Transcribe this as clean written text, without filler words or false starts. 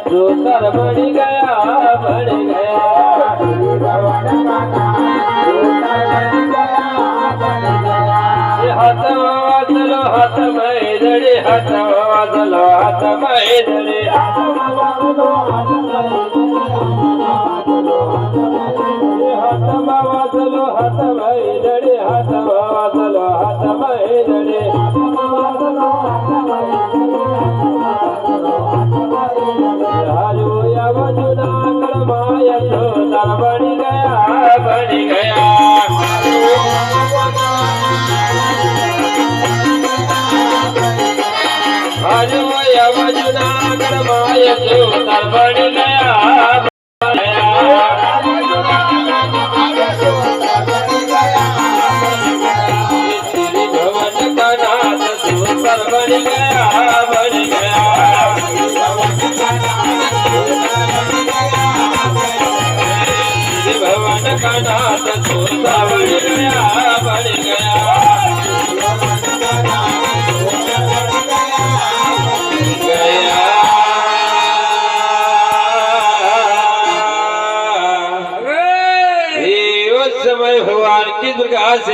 जोतर बन गया हाथ वादलो हाथ में दड़े हाथ वादलो हाथ में दड़े हाथ वादलो हाथ में दड़े हाथ वादलो हाथ में दड़े बन गया वजुना करमाय जोतर बन गया श्री भवन का नाथ जोतर बन गया भवन का नाथ जोता बन गया समय भगवान की दुर्गा से